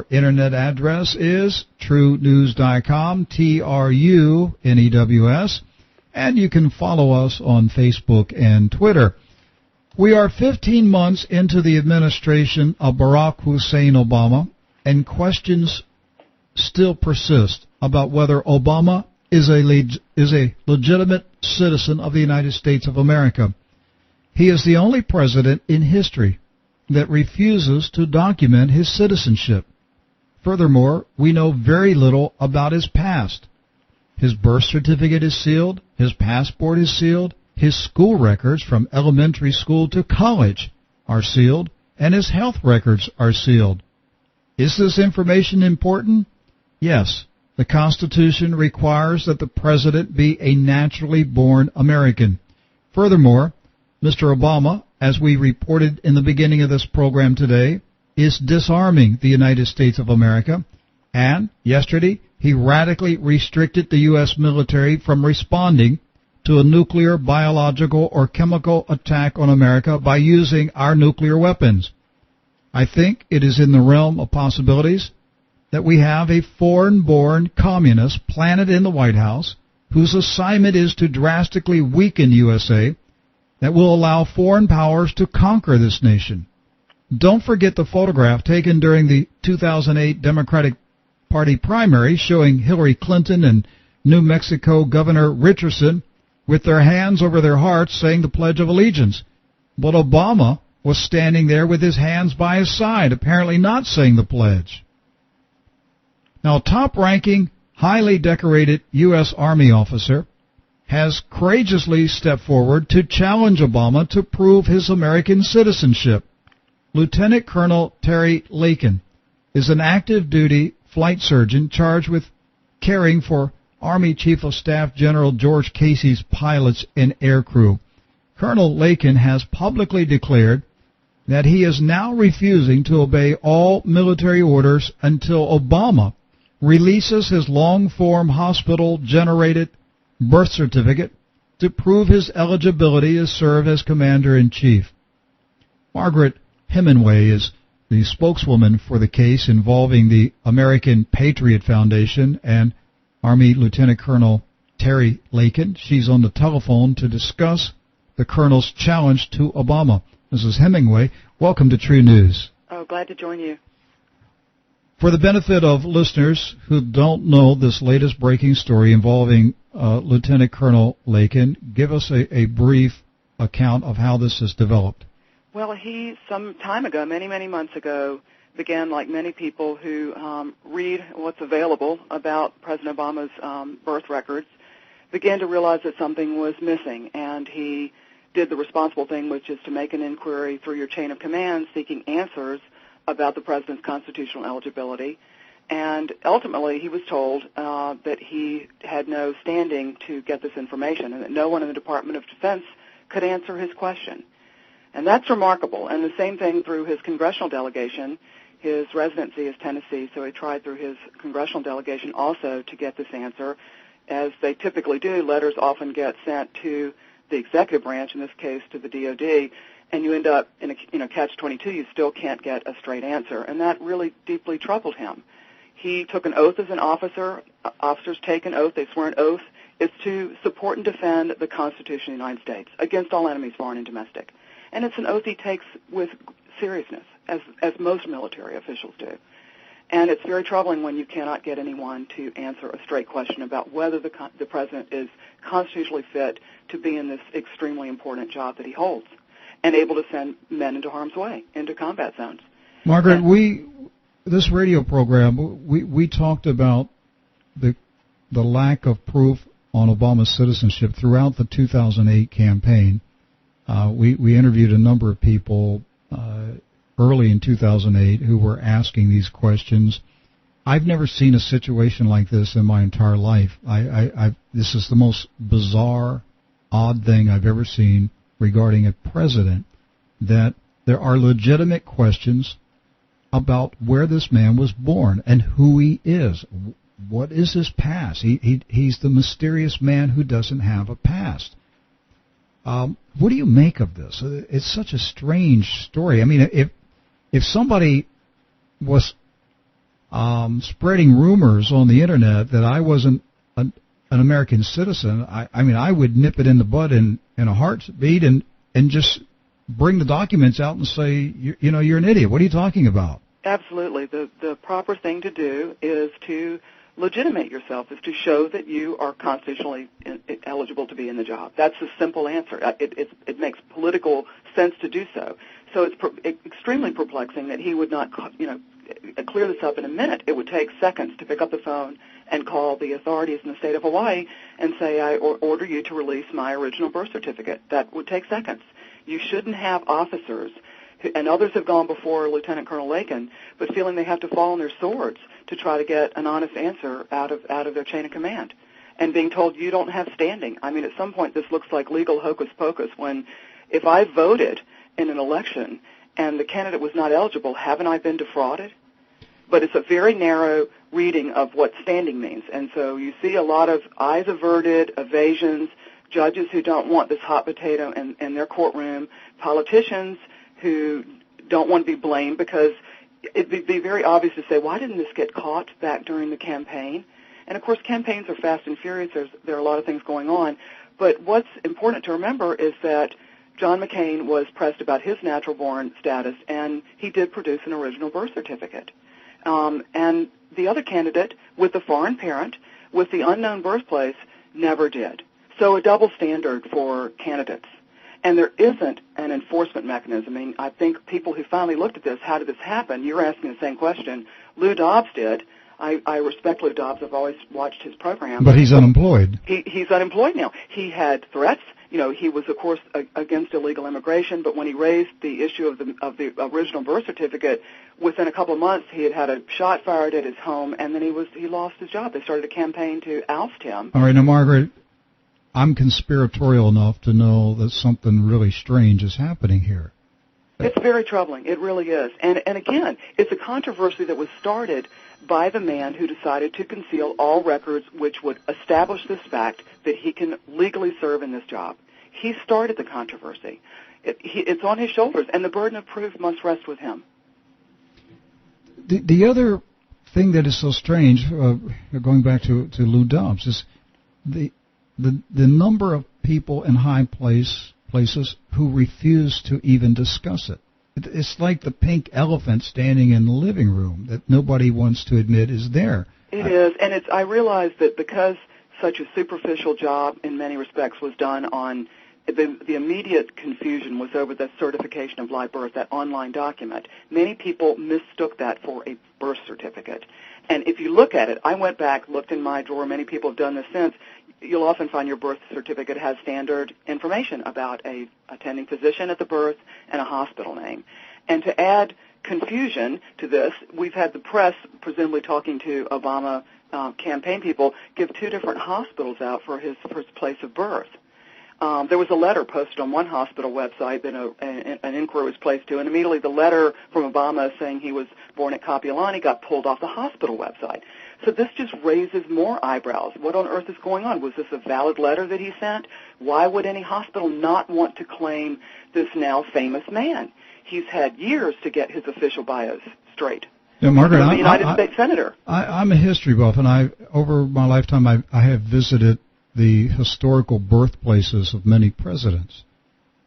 Our internet address is trunews.com, Trunews, and you can follow us on Facebook and Twitter. We are 15 months into the administration of Barack Hussein Obama, and questions still persist about whether Obama is a legitimate citizen of the United States of America. He is the only president in history that refuses to document his citizenship. Furthermore, we know very little about his past. His birth certificate is sealed, his passport is sealed, his school records from elementary school to college are sealed, and his health records are sealed. Is this information important? Yes. The Constitution requires that the president be a naturally born American. Furthermore, Mr. Obama, as we reported in the beginning of this program today, is disarming the United States of America, and yesterday he radically restricted the U.S. military from responding to a nuclear, biological, or chemical attack on America by using our nuclear weapons. I think it is in the realm of possibilities that we have a foreign-born communist planted in the White House whose assignment is to drastically weaken USA that will allow foreign powers to conquer this nation. Don't forget the photograph taken during the 2008 Democratic Party primary showing Hillary Clinton and New Mexico Governor Richardson with their hands over their hearts saying the Pledge of Allegiance. But Obama was standing there with his hands by his side, apparently not saying the pledge. Now, a top-ranking, highly decorated U.S. Army officer has courageously stepped forward to challenge Obama to prove his American citizenship. Lt.Col.Terry Lakin is an active-duty flight surgeon charged with caring for Army Chief of Staff General George Casey's pilots and aircrew. Colonel Lakin has publicly declared that he is now refusing to obey all military orders until Obama releases his long-form hospital-generated birth certificate to prove his eligibility to serve as Commander-in-Chief. Margaret Hemenway is the spokeswoman for the case involving the American Patriot Foundation and Army Lieutenant Colonel Terry Lakin. She's on the telephone to discuss the Colonel's challenge to Obama. Mrs. Hemenway, welcome to True News. Oh, glad to join you. For the benefit of listeners who don't know this latest breaking story involving Lieutenant Colonel Lakin, give us a brief account of how this has developed. Well, he, some time ago, many months ago, began, like many people who read what's available about President Obama's birth records, began to realize that something was missing, and he did the responsible thing, which is to make an inquiry through your chain of command seeking answers about the president's constitutional eligibility. And ultimately, he was told that he had no standing to get this information and that no one in the Department of Defense could answer his question. And that's remarkable. And the same thing through his congressional delegation. His residency is Tennessee, so he tried through his congressional delegation also to get this answer. As they typically do, letters often get sent to the executive branch, in this case to the DOD, and you end up in a catch-22. You still can't get a straight answer, and that really deeply troubled him. He took an oath as an officer. Officers take an oath. They swear an oath is to support and defend the Constitution of the United States against all enemies, foreign and domestic. And it's an oath he takes with seriousness, as most military officials do. And it's very troubling when you cannot get anyone to answer a straight question about whether the president is constitutionally fit to be in this extremely important job that he holds and able to send men into harm's way, into combat zones. Margaret, this radio program, we talked about the lack of proof on Obama's citizenship throughout the 2008 campaign. We interviewed a number of people early in 2008 who were asking these questions. I've never seen a situation like this in my entire life. This is the most bizarre, odd thing I've ever seen regarding a president, that there are legitimate questions about where this man was born and who he is. What is his past? He's the mysterious man who doesn't have a past. What do you make of this? It's such a strange story. I mean, if somebody was spreading rumors on the internet that I wasn't an American citizen, I mean, I would nip it in the bud in a heartbeat and just bring the documents out and say, you're an idiot. What are you talking about? Absolutely. The proper thing to do is to legitimate yourself, is to show that you are constitutionally eligible to be in the job. That's the simple answer. It makes political sense to do so. So it's extremely perplexing that he would not, clear this up in a minute. It would take seconds to pick up the phone and call the authorities in the state of Hawaii and say, I order you to release my original birth certificate. That would take seconds. You shouldn't have officers, and others have gone before Lt.Col.Terry Lakin, but feeling they have to fall on their swords to try to get an honest answer out of their chain of command, and being told you don't have standing. I mean, at some point this looks like legal hocus pocus when if I voted in an election and the candidate was not eligible, haven't I been defrauded? But it's a very narrow reading of what standing means, and so you see a lot of eyes averted, evasions, judges who don't want this hot potato in their courtroom, politicians who don't want to be blamed because it'd be very obvious to say, why didn't this get caught back during the campaign? And, of course, campaigns are fast and furious. There are a lot of things going on. But what's important to remember is that John McCain was pressed about his natural-born status, and he did produce an original birth certificate. And the other candidate with the foreign parent, with the unknown birthplace, never did. So a double standard for candidates. And there isn't an enforcement mechanism. I mean, I think people who finally looked at this, how did this happen? You're asking the same question. Lou Dobbs did. I respect Lou Dobbs. I've always watched his program. But he's unemployed. He's unemployed now. He had threats. He was, of course, against illegal immigration, but when he raised the issue of the original birth certificate, within a couple of months he had a shot fired at his home, and then he lost his job. They started a campaign to oust him. All right, now, Margaret, I'm conspiratorial enough to know that something really strange is happening here. It's very troubling. It really is. And again, it's a controversy that was started by the man who decided to conceal all records which would establish this fact that he can legally serve in this job. He started the controversy. It's on his shoulders, and the burden of proof must rest with him. The other thing that is so strange, going back to Lou Dobbs, is the number of people in high places who refuse to even discuss it. It's like the pink elephant standing in the living room that nobody wants to admit is there. It is, and I realize that because such a superficial job in many respects was done on the immediate confusion was over the certification of live birth, that online document. Many people mistook that for a birth certificate. And if you look at it, I went back, looked in my drawer, many people have done this since, you'll often find your birth certificate has standard information about a attending physician at the birth and a hospital name. And to add confusion to this, we've had the press, presumably talking to Obama campaign people, give two different hospitals out for his place of birth. There was a letter posted on one hospital website that an inquiry was placed to, and immediately the letter from Obama saying he was born at Kapiolani got pulled off the hospital website. So this just raises more eyebrows. What on earth is going on? Was this a valid letter that he sent? Why would any hospital not want to claim this now famous man? He's had years to get his official bios straight. Yeah, Margaret, I'm a United States Senator. I'm a history buff, and over my lifetime I have visited the historical birthplaces of many presidents.